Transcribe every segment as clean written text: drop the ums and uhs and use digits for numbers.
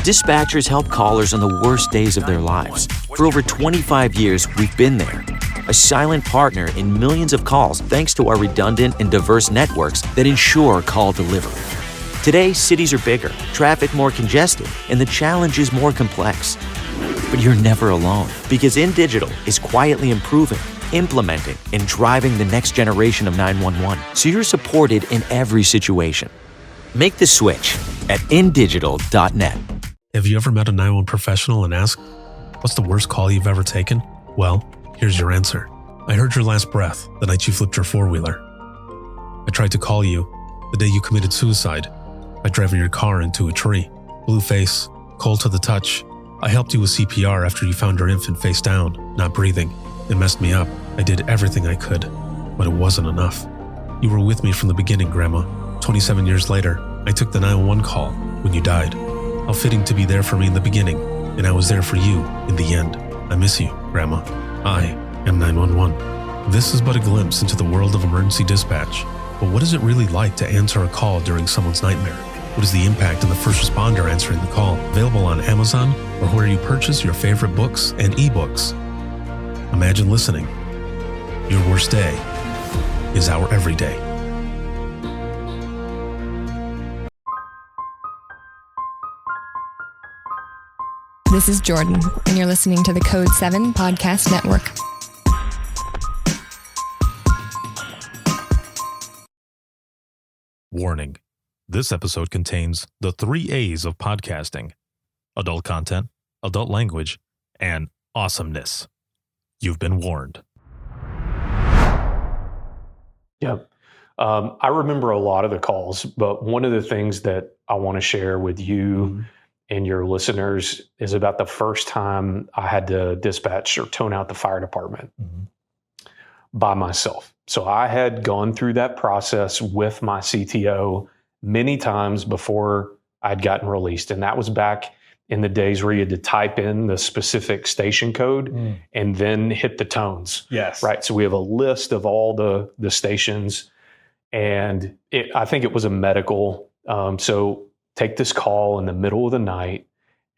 Dispatchers help callers on the worst days of their lives. For over 25 years, we've been there. A silent partner in millions of calls thanks to our redundant and diverse networks that ensure call delivery. Today, cities are bigger, traffic more congested, and the challenge is more complex. But you're never alone, because InDigital is quietly improving, implementing, and driving the next generation of 911, so you're supported in every situation. Make the switch at indigital.net. Have you ever met a 911 professional and asked, what's the worst call you've ever taken? Well, here's your answer. I heard your last breath the night you flipped your four-wheeler. I tried to call you the day you committed suicide by driving your car into a tree. Blue face, cold to the touch. I helped you with CPR after you found your infant face down, not breathing. It messed me up. I did everything I could, but it wasn't enough. You were with me from the beginning, Grandma. 27 years later, I took the 911 call when you died. How fitting to be there for me in the beginning, and I was there for you in the end. I miss you, Grandma. I am 911. This is but a glimpse into the world of emergency dispatch. But what is it really like to answer a call during someone's nightmare? What is the impact on the first responder answering the call? Available on Amazon or where you purchase your favorite books and ebooks. Imagine listening. Your worst day is our everyday. This is Jordan, and you're listening to the Code 7 Podcast Network. Warning. This episode contains the 3 A's of podcasting: adult content, adult language, and awesomeness. You've been warned. Yep. I remember a lot of the calls, but one of the things that I want to share with you and your listeners is about the first time I had to dispatch or tone out the fire department by myself. So I had gone through that process with my CTO many times before I'd gotten released. And that was back in the days where you had to type in the specific station code and then hit the tones. Yes. Right. So we have a list of all the stations, and I think it was a medical. So take this call in the middle of the night,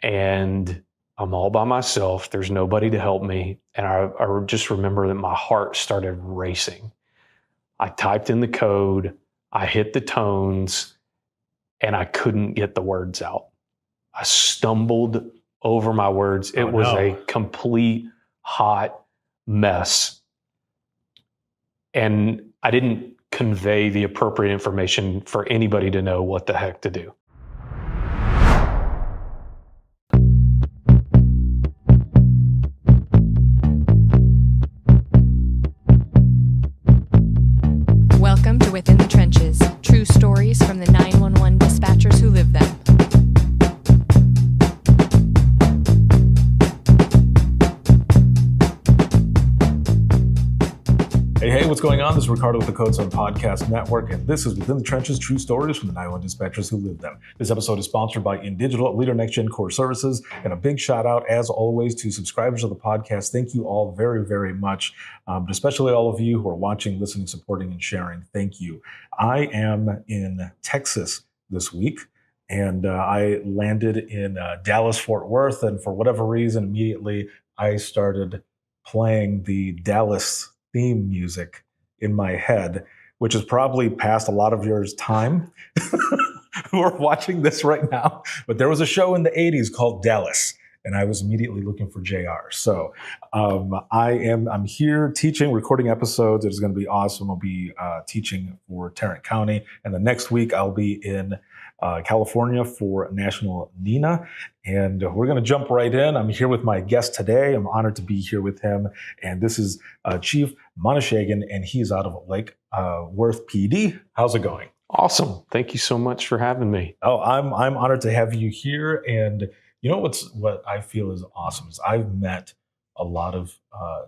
and I'm all by myself. There's nobody to help me. And I just remember that my heart started racing. I typed in the code, I hit the tones, and I couldn't get the words out. I stumbled over my words. It was a complete hot mess. And I didn't convey the appropriate information for anybody to know what the heck to do. Welcome to Within the Trenches, true stories from the 911 dispatchers who live them. Hey, what's going on? This is Ricardo with the Code 7 Podcast Network, and this is Within the Trenches, true stories from the 911 dispatchers who live them. This episode is sponsored by InDigital, leader next-gen core services, and a big shout out, as always, to subscribers of the podcast. Thank you all very, very much, but especially all of you who are watching, listening, supporting, and sharing. Thank you. I am in Texas this week, and I landed in Dallas-Fort Worth, and for whatever reason, immediately I started playing the Dallas theme music in my head, which is probably past a lot of your time who are watching this right now. But there was a show in the 80s called Dallas, and I was immediately looking for JR. So I'm here teaching, recording episodes. It is going to be awesome. I'll be teaching for Tarrant County, and the next week I'll be in California for National NENA. And we're going to jump right in. I'm here with my guest today. I'm honored to be here with him. And this is Chief Manoushagian, and he's out of Lake Worth PD. How's it going? Awesome. Thank you so much for having me. Oh, I'm honored to have you here. And you know what I feel is awesome is I've met a lot of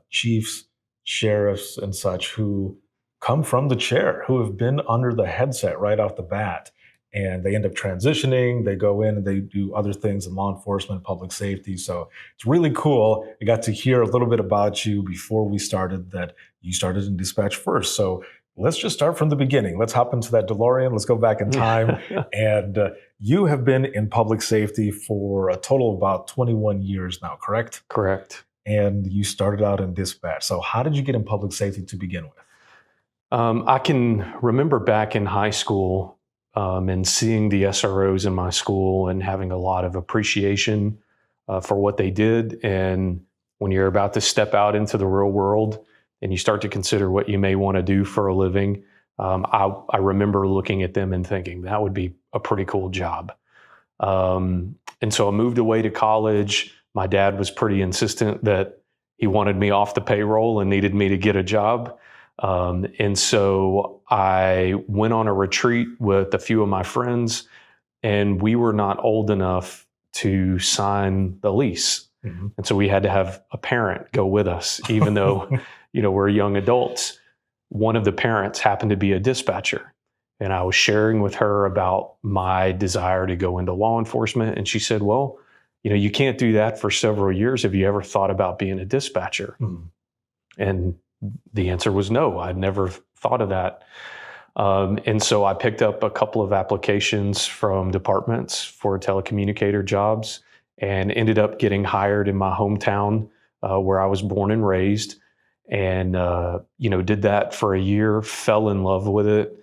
chiefs, sheriffs, and such who come from the chair, who have been under the headset right off the bat. And they end up transitioning, they go in and they do other things in law enforcement, public safety. So it's really cool. I got to hear a little bit about you before we started, that you started in dispatch first. So let's just start from the beginning. Let's hop into that DeLorean. Let's go back in time. And you have been in public safety for a total of about 21 years now, correct? Correct. And you started out in dispatch. So how did you get in public safety to begin with? I can remember back in high school and seeing the SROs in my school and having a lot of appreciation for what they did. And when you're about to step out into the real world and you start to consider what you may want to do for a living, I remember looking at them and thinking that would be a pretty cool job. And so I moved away to college. My dad was pretty insistent that he wanted me off the payroll and needed me to get a job. And so I went on a retreat with a few of my friends, and we were not old enough to sign the lease. Mm-hmm. And so we had to have a parent go with us, even though, we're young adults. One of the parents happened to be a dispatcher. And I was sharing with her about my desire to go into law enforcement. And she said, well, you can't do that for several years. Have you ever thought about being a dispatcher? Mm-hmm. And the answer was no. I'd never thought of that. And so I picked up a couple of applications from departments for telecommunicator jobs and ended up getting hired in my hometown where I was born and raised. And, did that for a year, fell in love with it.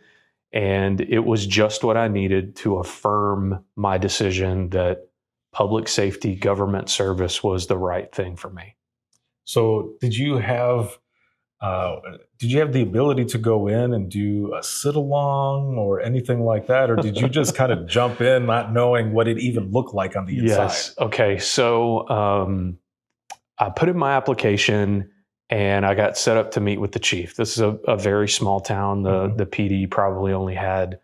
And it was just what I needed to affirm my decision that public safety government service was the right thing for me. So did you have the ability to go in and do a sit-along or anything like that? Or did you just kind of jump in not knowing what it even looked like on the inside? Yes. Okay. So I put in my application and I got set up to meet with the chief. This is a very small town. The PD probably only had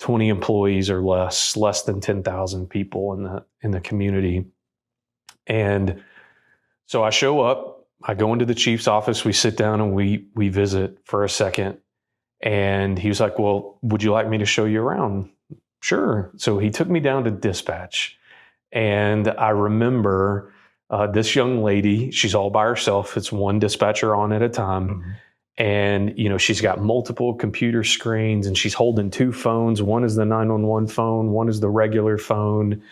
20 employees or less than 10,000 people in the community. And so I show up, I go into the chief's office, we sit down and we visit for a second. And he was like, well, would you like me to show you around? Sure. So he took me down to dispatch. And I remember this young lady, she's all by herself. It's one dispatcher on at a time. Mm-hmm. And, she's got multiple computer screens and she's holding two phones. One is the 911 phone. One is the regular phone.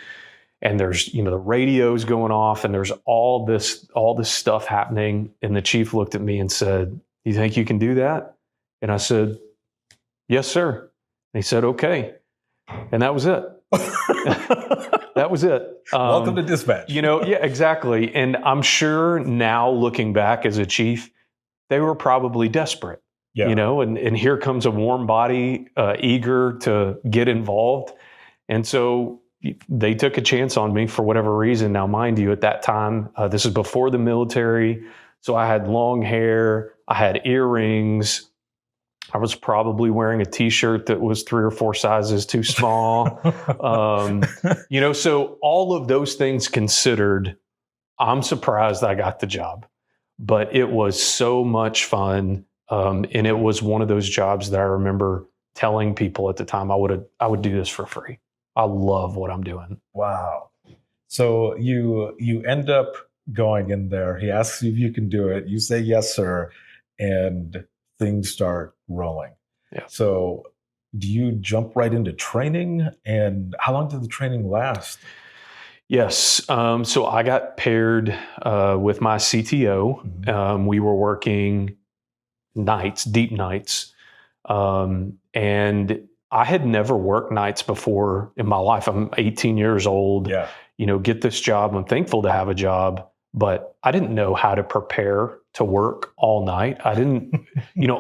And there's, the radio's going off and there's all this stuff happening. And the chief looked at me and said, you think you can do that? And I said, yes, sir. And he said, okay. And that was it. That was it. Welcome to dispatch. Yeah, exactly. And I'm sure now looking back as a chief, they were probably desperate, and here comes a warm body, eager to get involved. And so they took a chance on me for whatever reason. Now, mind you, at that time, this is before the military. So I had long hair, I had earrings. I was probably wearing a t-shirt that was 3 or 4 sizes too small. So all of those things considered, I'm surprised I got the job, but it was so much fun. And it was one of those jobs that I remember telling people at the time, I would do this for free. I love what I'm doing. Wow. So you end up going in there. He asks you if you can do it. You say, yes, sir. And things start rolling. Yeah. So do you jump right into training? And how long did the training last? Yes. So I got paired with my CTO. Mm-hmm. We were working nights, deep nights. And I had never worked nights before in my life. I'm 18 years old. Yeah. Get this job. I'm thankful to have a job, but I didn't know how to prepare to work all night. I didn't,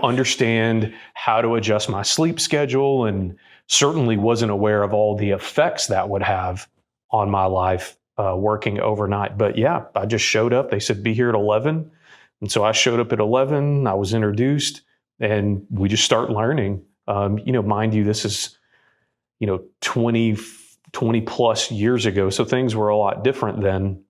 understand how to adjust my sleep schedule, and certainly wasn't aware of all the effects that would have on my life working overnight. But yeah, I just showed up. They said, be here at 11. And so I showed up at 11. I was introduced and we just start learning. Mind you, this is, 20 plus years ago. So things were a lot different then,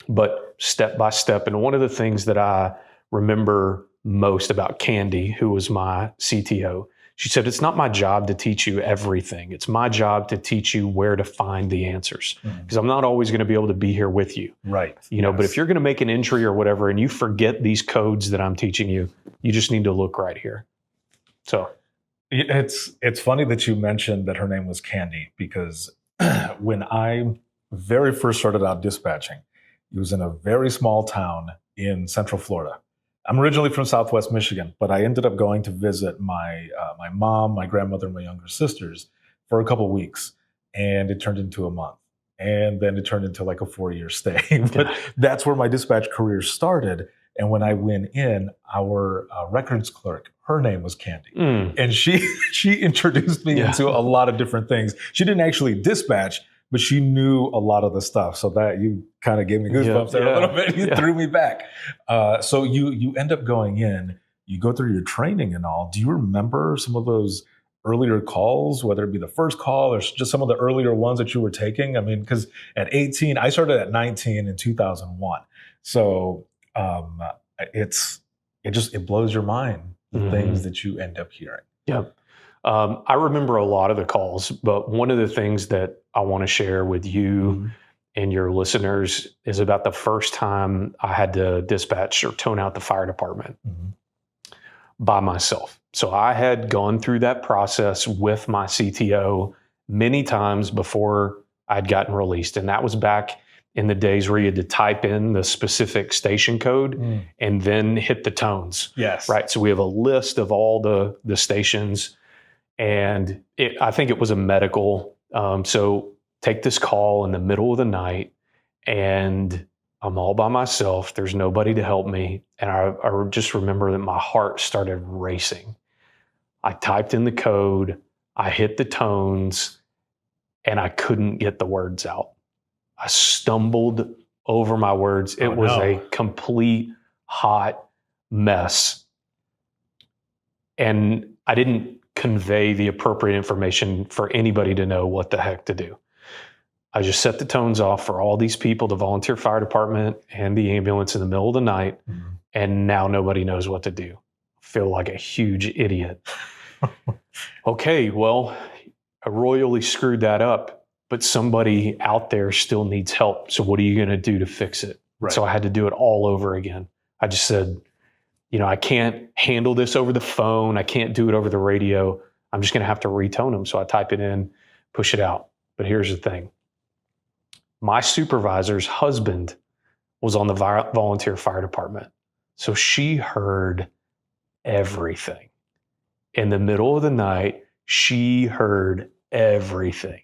but step by step. And one of the things that I remember most about Candy, who was my CTO, she said, it's not my job to teach you everything. It's my job to teach you where to find the answers, because I'm not always going to be able to be here with you. Right. But if you're going to make an entry or whatever, and you forget these codes that I'm teaching you, you just need to look right here. So it's funny that you mentioned that her name was Candy, because when I very first started out dispatching, it was in a very small town in Central Florida. I'm originally from Southwest Michigan, but I ended up going to visit my mom, my grandmother, and my younger sisters for a couple of weeks, and it turned into a month, and then it turned into like a 4-year stay. But that's where my dispatch career started. And when I went in, our records clerk, her name was Candy, and she introduced me into a lot of different things. She didn't actually dispatch, but she knew a lot of the stuff. So that you kind of gave me goosebumps there a little bit. You threw me back. So you end up going in, you go through your training and all. Do you remember some of those earlier calls, whether it be the first call or just some of the earlier ones that you were taking? I mean, because at 18, I started at 19 in 2001. So it blows your mind, the things that you end up hearing. Yeah. I remember a lot of the calls, but one of the things that I want to share with you and your listeners is about the first time I had to dispatch or tone out the fire department by myself. So I had gone through that process with my CTO many times before I'd gotten released. And that was back in the days where you had to type in the specific station code and then hit the tones. Yes. Right. So we have a list of all the stations. And I think it was a medical. So take this call in the middle of the night and I'm all by myself. There's nobody to help me. And I just remember that my heart started racing. I typed in the code, I hit the tones, and I couldn't get the words out. I stumbled over my words. It was a complete hot mess. And I didn't convey the appropriate information for anybody to know what the heck to do. I just set the tones off for all these people, the volunteer fire department and the ambulance in the middle of the night. And now nobody knows what to do. I feel like a huge idiot. Okay, well, I royally screwed that up, but somebody out there still needs help. So what are you going to do to fix it? Right. So I had to do it all over again. I just said, I can't handle this over the phone. I can't do it over the radio. I'm just going to have to retone them. So I type it in, push it out. But here's the thing. My supervisor's husband was on the volunteer fire department. So she heard everything. In the middle of the night, she heard everything.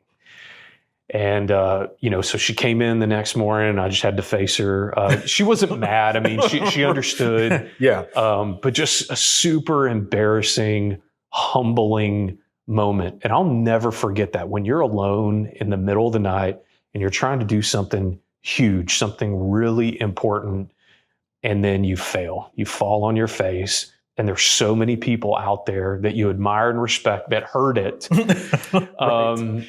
And, so she came in the next morning and I just had to face her. She wasn't mad. I mean, she understood. Yeah. But just a super embarrassing, humbling moment. And I'll never forget that when you're alone in the middle of the night and you're trying to do something huge, something really important, and then you fail. You fall on your face. And there's so many people out there that you admire and respect that heard it. Right.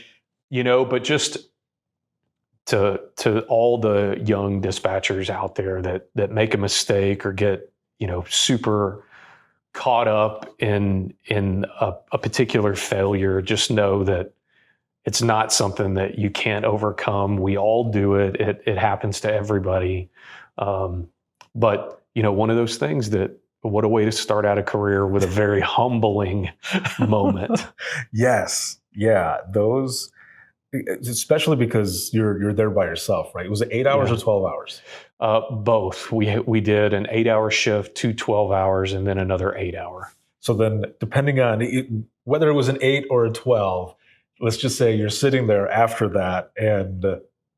But just to all the young dispatchers out there that make a mistake or get, super caught up in a particular failure, just know that it's not something that you can't overcome. We all do it. It happens to everybody. But one of those things that, what a way to start out a career with a very humbling moment. Yes. Yeah. Those, especially because you're there by yourself, right? Was it 8 hours or 12 hours? Both. We did an 8-hour shift, 2 12 hours, and then another 8 hour. So then depending on whether it was an 8 or a 12, let's just say you're sitting there after that and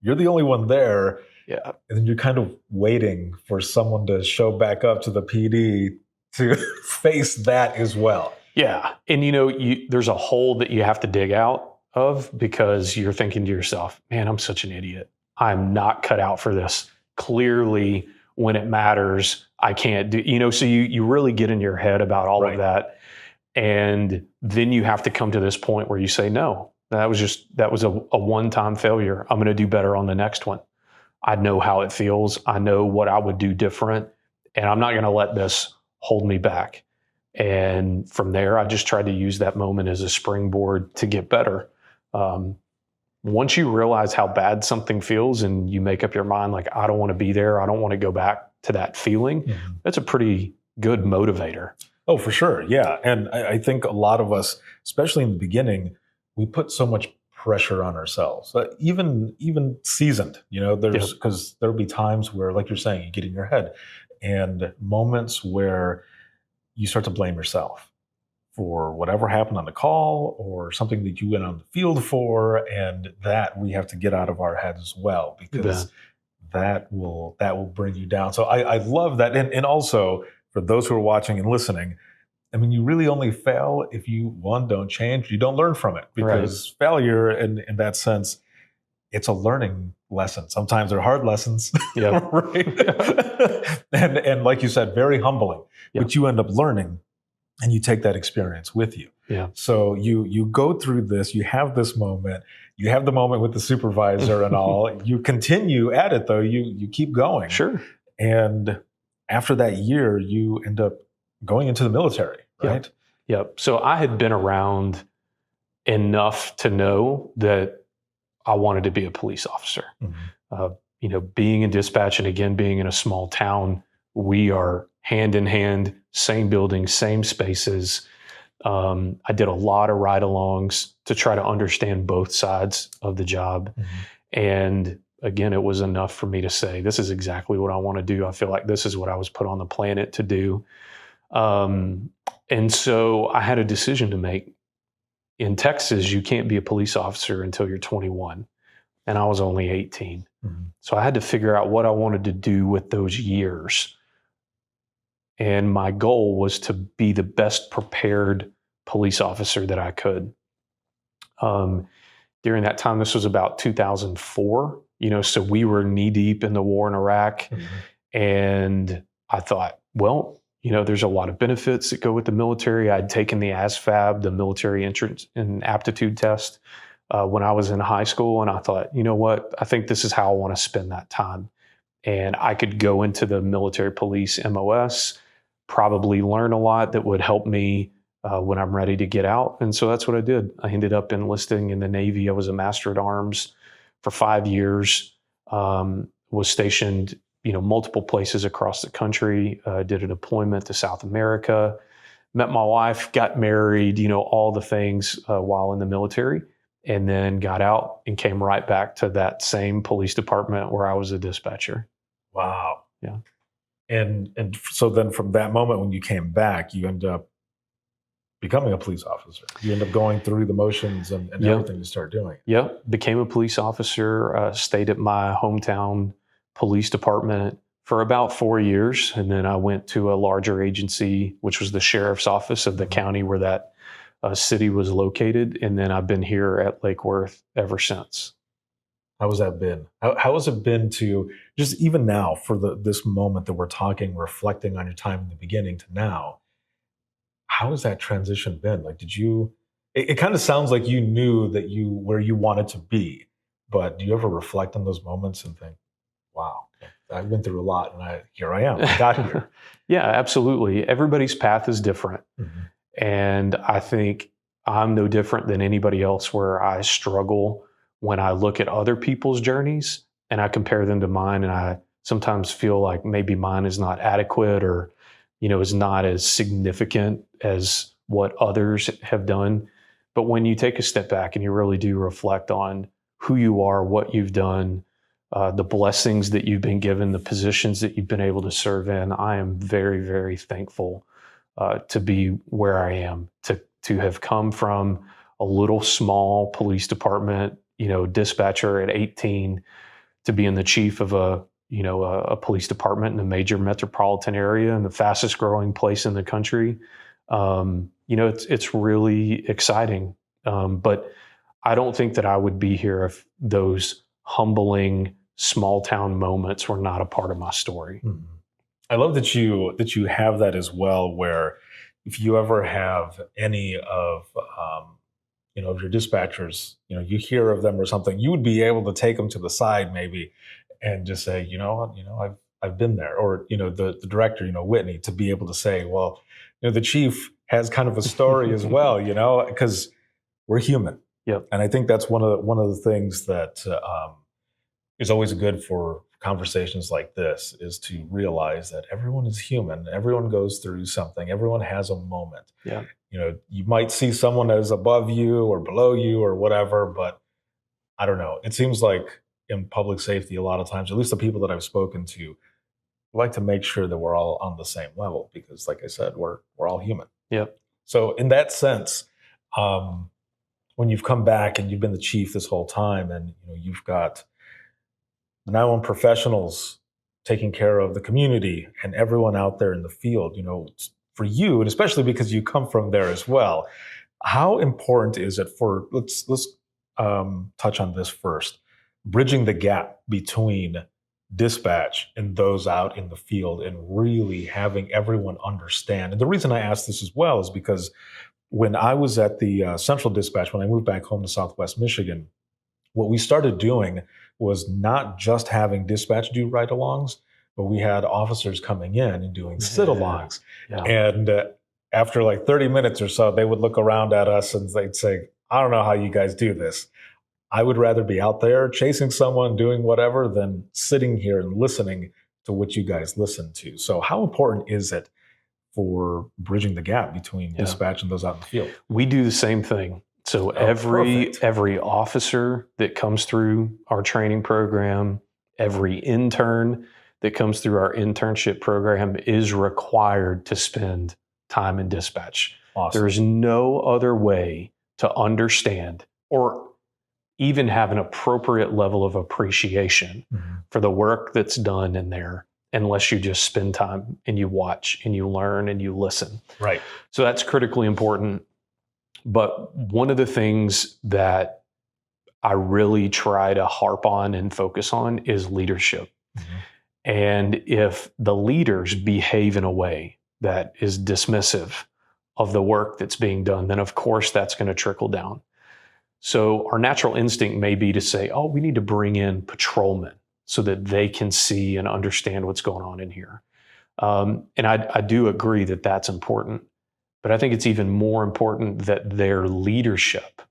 you're the only one there. Yeah. And then you're kind of waiting for someone to show back up to the PD to face that as well. Yeah. And there's a hole that you have to dig out of because you're thinking to yourself, man, I'm such an idiot. I'm not cut out for this. Clearly, when it matters, I can't do, so you really get in your head about all of that. And then you have to come to this point where you say, no, that was a one-time failure. I'm going to do better on the next one. I know how it feels. I know what I would do different, and I'm not going to let this hold me back. And from there, I just tried to use that moment as a springboard to get better. Once you realize how bad something feels and you make up your mind, like, I don't want to be there, I don't want to go back to that feeling, that's a pretty good motivator. Oh, for sure. Yeah. And I think a lot of us, especially in the beginning, we put so much pressure on ourselves, even seasoned. There's because there'll be times where, like you're saying, you get in your head, and moments where you start to blame yourself for whatever happened on the call or something that you went on the field for, and that we have to get out of our heads as well, because that will bring you down. So I love that, and also for those who are watching and listening, I mean, you really only fail if you, one, don't change, you don't learn from it, because failure in that sense, it's a learning lesson. Sometimes they're hard lessons, right? and like you said, very humbling, but you end up learning and you take that experience with you. Yeah. So you go through this, you have this moment, you have the moment with the supervisor and all, you continue at it though, you keep going. Sure. And after that year, you end up going into the military, right? Yep. So I had been around enough to know that I wanted to be a police officer. Being in dispatch, and again, being in a small town, we are hand in hand, same building, same spaces. I did a lot of ride-alongs to try to understand both sides of the job. And again, it was enough for me to say, this is exactly what I want to do. I feel like this is what I was put on the planet to do. And so I had a decision to make. In Texas, you can't be a police officer until you're 21. And I was only 18. So I had to figure out what I wanted to do with those years. And my goal was to be the best prepared police officer that I could. During that time, this was about 2004, so we were knee deep in the war in Iraq. And I thought, well, there's a lot of benefits that go with the military. I'd taken the ASVAB, the military entrance and aptitude test, when I was in high school. And I thought, you know what, I think this is how I want to spend that time. And I could go into the military police MOS, probably learn a lot that would help me when I'm ready to get out. And so that's what I did. I ended up enlisting in the Navy. I was a Master at Arms for 5 years, was stationed multiple places across the country, did a deployment to South America, met my wife, got married, all the things while in the military, and then got out and came right back to that same police department where I was a dispatcher. Wow. Yeah. And so then from that moment when you came back, you end up becoming a police officer. You end up going through the motions and everything you start doing. Yep. Became a police officer, stayed at my hometown police department for about 4 years. And then I went to a larger agency, which was the sheriff's office of the county where that city was located. And then I've been here at Lake Worth ever since. How has that been? How has it been to just even now for this moment that we're talking, reflecting on your time in the beginning to now? How has that transition been? Like, it kind of sounds like you knew that where you wanted to be, but do you ever reflect on those moments and think, wow, I went through a lot and here I am, I got here. Yeah, absolutely. Everybody's path is different. And I think I'm no different than anybody else, where I struggle when I look at other people's journeys and I compare them to mine. And I sometimes feel like maybe mine is not adequate or, is not as significant as what others have done. But when you take a step back and you really do reflect on who you are, what you've done, the blessings that you've been given, the positions that you've been able to serve in, I am very, very thankful to be where I am, to have come from a little small police department, dispatcher at 18, to being the chief of a police department in a major metropolitan area and the fastest growing place in the country. It's really exciting. But I don't think that I would be here if those humbling small town moments were not a part of my story. I love that you have that as well, where if you ever have any of of your dispatchers, you hear of them or something, you would be able to take them to the side maybe and just say, I've been there, or the director, Whitney, to be able to say, well, the chief has kind of a story as well, because we're human. Yep. And I think that's one of the things that is always good for conversations like this, is to realize that everyone is human. Everyone goes through something. Everyone has a moment. Yeah. You might see someone that is above you or below you or whatever, but I don't know. It seems like in public safety, a lot of times, at least the people that I've spoken to, like to make sure that we're all on the same level because, like I said, we're all human. Yep. So in that sense, when you've come back and you've been the chief this whole time, and you've got the 911 professionals taking care of the community and everyone out there in the field, for you, and especially because you come from there as well, how important is it for let's touch on this first, bridging the gap between dispatch and those out in the field and really having everyone understand. And the reason I ask this as well is because when I was at the central dispatch, when I moved back home to Southwest Michigan, what we started doing was not just having dispatch do ride-alongs, but we had officers coming in and doing sit-alongs. Yeah. And after like 30 minutes or so, they would look around at us and they'd say, I don't know how you guys do this. I would rather be out there chasing someone, doing whatever, than sitting here and listening to what you guys listen to. So how important is it for bridging the gap between dispatch and those out in the field? We do the same thing. So every officer that comes through our training program, every intern that comes through our internship program is required to spend time in dispatch. Awesome. There's no other way to understand or even have an appropriate level of appreciation for the work that's done in there unless you just spend time and you watch and you learn and you listen. Right. So that's critically important. But one of the things that I really try to harp on and focus on is leadership. And if the leaders behave in a way that is dismissive of the work that's being done, then of course that's going to trickle down. So our natural instinct may be to say, oh, we need to bring in patrolmen so that they can see and understand what's going on in here. And I do agree that that's important. But I think it's even more important that their leadership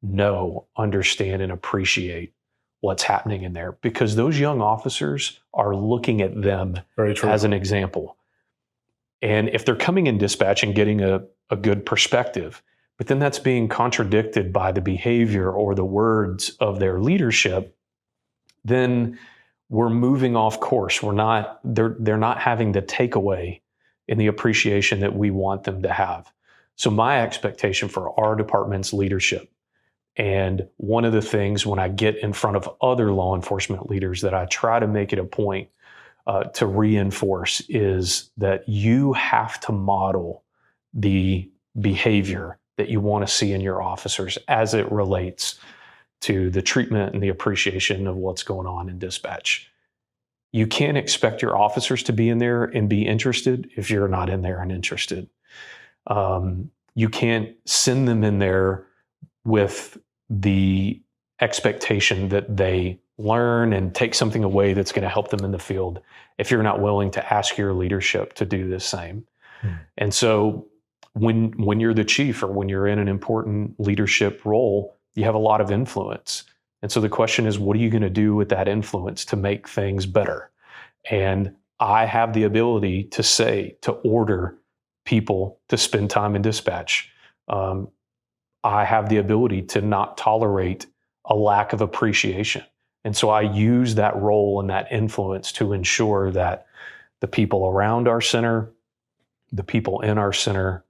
know, understand, and appreciate what's happening in there, because those young officers are looking at them as an example. And if they're coming in dispatch and getting a good perspective, but then that's being contradicted by the behavior or the words of their leadership, then we're moving off course. They're not having the takeaway in the appreciation that we want them to have. So my expectation for our department's leadership, and one of the things when I get in front of other law enforcement leaders that I try to make it a point to reinforce, is that you have to model the behavior that you want to see in your officers as it relates to the treatment and the appreciation of what's going on in dispatch. You can't expect your officers to be in there and be interested if you're not in there and interested. You can't send them in there with the expectation that they learn and take something away that's going to help them in the field if you're not willing to ask your leadership to do the same. And so when you're the chief or when you're in an important leadership role, you have a lot of influence. And so the question is, what are you going to do with that influence to make things better? And I have the ability to order people to spend time in dispatch. I have the ability to not tolerate a lack of appreciation. And so I use that role and that influence to ensure that the people around our center, the people in our center,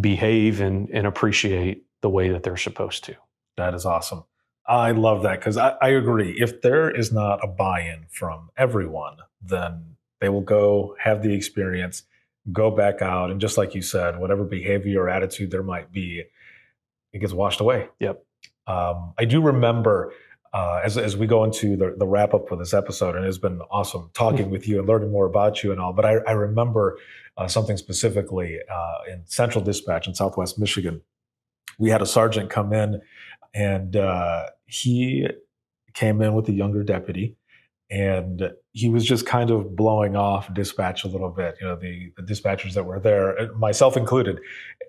behave and appreciate the way that they're supposed to. That is awesome. I love that, because I agree. If there is not a buy-in from everyone, then they will go have the experience, go back out, and just like you said, whatever behavior or attitude there might be, it gets washed away. Yep. I do remember as we go into the wrap up for this episode, and it's been awesome talking with you and learning more about you and all, but I remember something specifically in Central Dispatch in Southwest Michigan. We had a sergeant come in, and he came in with a younger deputy, and he was just kind of blowing off dispatch a little bit, the dispatchers that were there, myself included.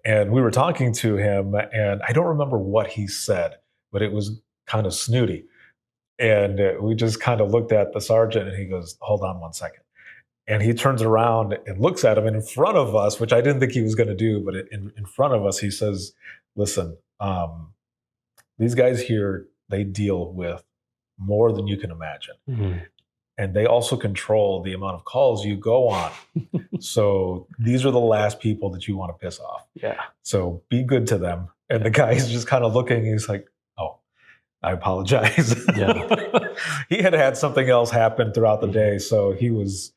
And we were talking to him, and I don't remember what he said, but it was kind of snooty. And we just kind of looked at the sergeant, and he goes, "Hold on one second." And he turns around and looks at him, and in front of us, which I didn't think he was going to do, but in front of us, he says, "Listen, these guys here, they deal with more than you can imagine. Mhm. And they also control the amount of calls you go on. So these are the last people that you want to piss off. Yeah. So be good to them. And the guy is just kind of looking, he's like, oh, I apologize. Yeah. He had something else happen throughout the day. So he was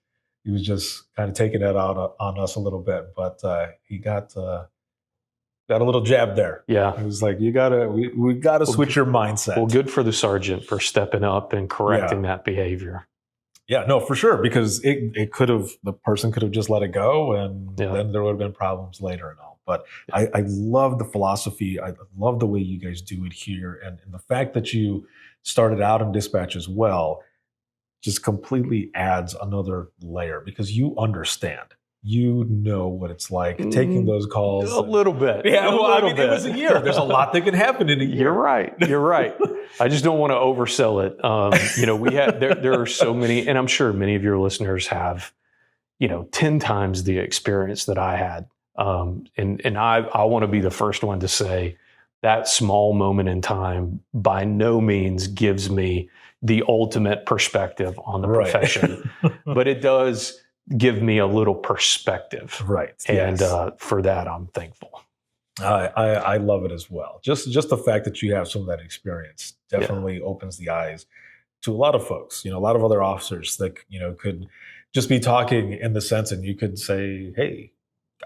just kind of taking it out on us a little bit. But he got a little jab there. Yeah. He was like, we gotta switch your mindset. Well, good for the sergeant for stepping up and correcting that behavior. Yeah, no, for sure, because the person could have just let it go, and then there would have been problems later and all. But I love the philosophy. I love the way you guys do it here, and the fact that you started out in dispatch as well just completely adds another layer, because you understand. You know what it's like taking those calls. A little bit. Yeah, well, I mean, bit. It was a year. There's a lot that can happen in a year. You're right. I just don't want to oversell it. We had there are so many, and I'm sure many of your listeners have, 10 times the experience that I had. And I want to be the first one to say that small moment in time by no means gives me the ultimate perspective on the profession, but it does give me a little perspective. Right. And for that, I'm thankful. I love it as well. Just the fact that you have some of that experience definitely opens the eyes to a lot of folks, a lot of other officers that, could just be talking in the sense, and you could say, hey,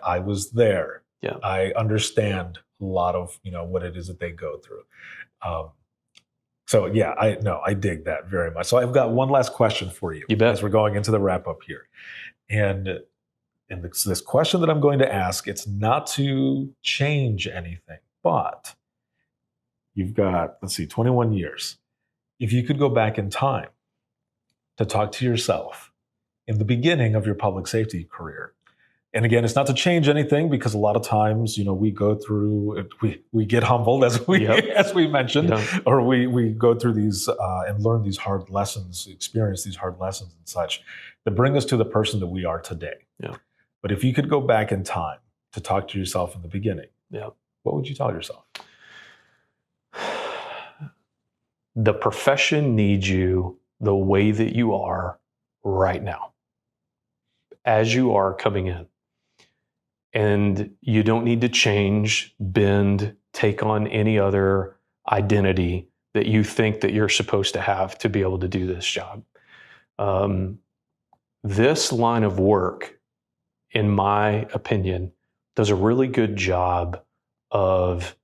I was there. Yeah. I understand a lot of, what it is that they go through. So yeah, I dig that very much. So I've got one last question for you. You bet. As we're going into the wrap up here. And this question that I'm going to ask, it's not to change anything, but you've got, 21 years. If you could go back in time to talk to yourself in the beginning of your public safety career, and again, it's not to change anything, because a lot of times, we go through, we get humbled as we mentioned, or we go through these and learn these hard lessons, experience these hard lessons and such that bring us to the person that we are today. Yeah. But if you could go back in time to talk to yourself in the beginning, what would you tell yourself? The profession needs you the way that you are right now, as you are coming in. And you don't need to change, bend, take on any other identity that you think that you're supposed to have to be able to do this job. This line of work, in my opinion, does a really good job of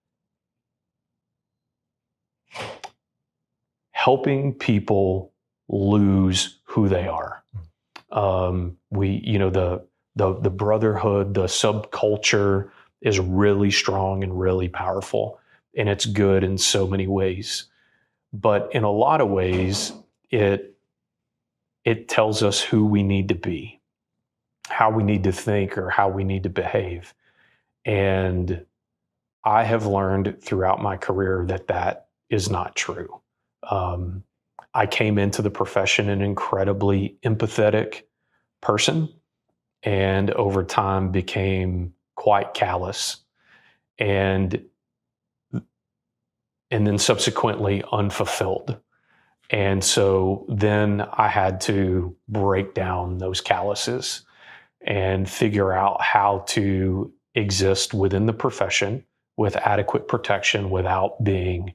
helping people lose who they are. The brotherhood, the subculture is really strong and really powerful, and it's good in so many ways. But in a lot of ways, it tells us who we need to be, how we need to think, or how we need to behave. And I have learned throughout my career that is not true. I came into the profession an incredibly empathetic person, and over time became quite callous, and then subsequently unfulfilled. And so then I had to break down those calluses and figure out how to exist within the profession with adequate protection without being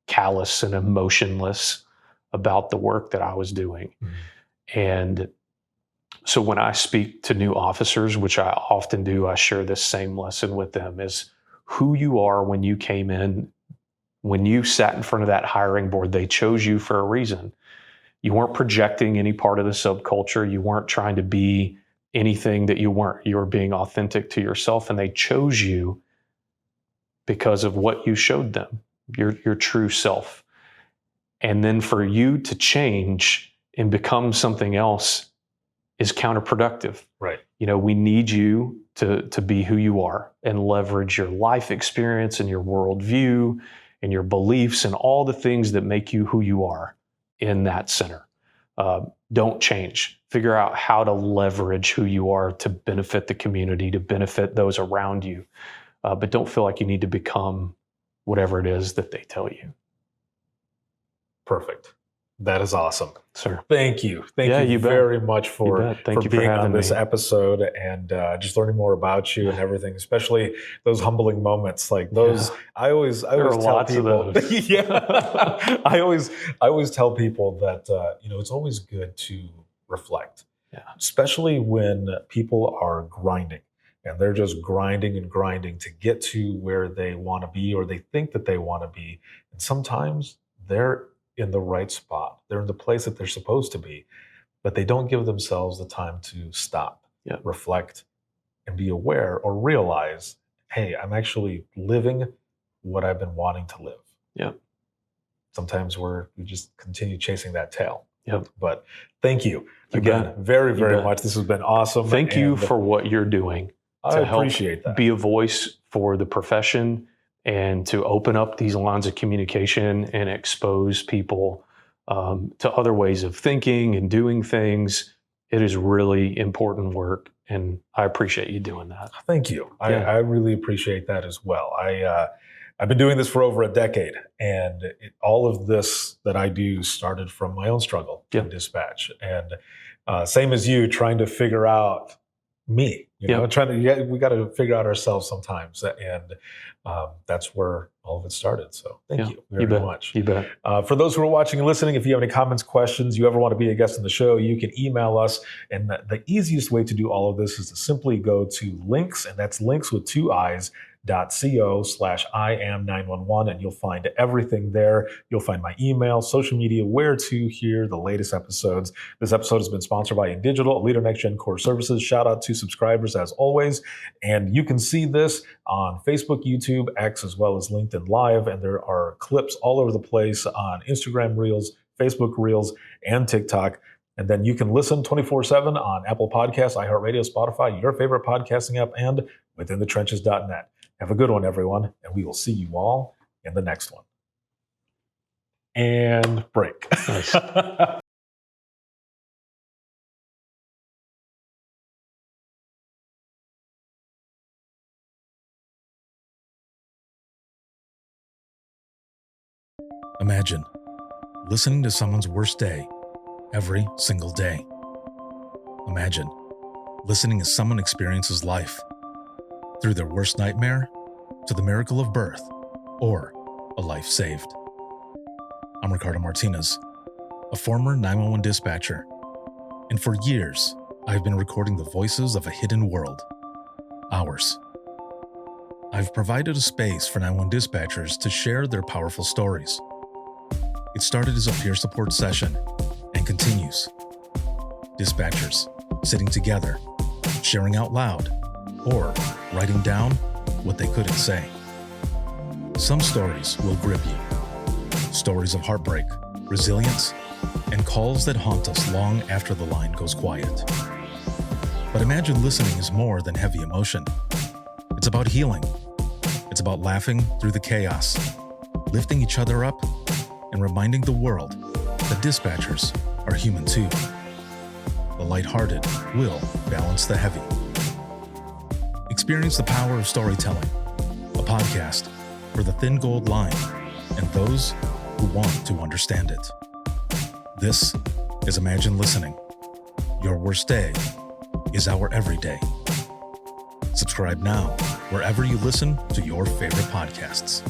callous and emotionless about the work that I was doing. Mm-hmm. And so when I speak to new officers, which I often do, I share this same lesson with them: is who you are when you came in. When you sat in front of that hiring board, they chose you for a reason. You weren't projecting any part of the subculture. You weren't trying to be anything that you weren't. You were being authentic to yourself, and they chose you because of what you showed them, your true self. And then for you to change and become something else is counterproductive. Right. We need you to be who you are and leverage your life experience and your worldview and your beliefs and all the things that make you who you are in that center. Don't change. Figure out how to leverage who you are to benefit the community, to benefit those around you. But don't feel like you need to become whatever it is that they tell you. Perfect. That is awesome. Sir. Thank you. Thank Yeah, you you bet. very much for Thank you for being on having this me. episode and just learning more about you and everything, especially those humbling moments like those. Yeah. I always There are tell lots of people, those. yeah, I always tell people that, it's always good to reflect, especially when people are grinding and they're just grinding and grinding to get to where they want to be or they think that they want to be. And sometimes they're in the right spot. They're in the place that they're supposed to be, but they don't give themselves the time to stop, reflect, and be aware or realize, hey, I'm actually living what I've been wanting to live. Yeah. Sometimes we just continue chasing that tail. Yep. But thank you You again bet. very, You very bet. much. This has been awesome. Thank you And for what you're doing I to help appreciate that. be a voice for the profession and to open up these lines of communication and expose people to other ways of thinking and doing things. It is really important work, and I appreciate you doing that. Thank you. Yeah. I really appreciate that as well. I've been doing this for over a decade, and all of this that I do started from my own struggle in dispatch. And same as you, trying to figure out me. We got to figure out ourselves sometimes, and that's where all of it started. So thank you very much. You bet. For those who are watching and listening, if you have any comments, questions, you ever want to be a guest on the show, you can email us. And the easiest way to do all of this is to simply go to links, and that's links with 2 I's, .co/IAM911, and you'll find everything there. You'll find my email, social media, where to hear the latest episodes. This episode has been sponsored by InDigital, a leader next gen core services. Shout out to subscribers as always. And you can see this on Facebook, YouTube, X, as well as LinkedIn Live. And there are clips all over the place on Instagram Reels, Facebook Reels, and TikTok. And then you can listen 24/7 on Apple Podcasts, iHeartRadio, Spotify, your favorite podcasting app, and withinthetrenches.net. Have a good one, everyone, and we will see you all in the next one. And break. Nice. Imagine listening to someone's worst day every single day. Imagine listening as someone experiences life through their worst nightmare to the miracle of birth or a life saved. I'm Ricardo Martinez, a former 911 dispatcher, and for years, I've been recording the voices of a hidden world, ours. I've provided a space for 911 dispatchers to share their powerful stories. It started as a peer support session and continues. Dispatchers sitting together, sharing out loud, or writing down what they couldn't say. Some stories will grip you. Stories of heartbreak, resilience, and calls that haunt us long after the line goes quiet. But imagine listening is more than heavy emotion. It's about healing. It's about laughing through the chaos, lifting each other up, and reminding the world that dispatchers are human too. The lighthearted will balance the heavy. Experience the power of storytelling, a podcast for the thin gold line and those who want to understand it. This is Imagine Listening. Your worst day is our everyday. Subscribe now wherever you listen to your favorite podcasts.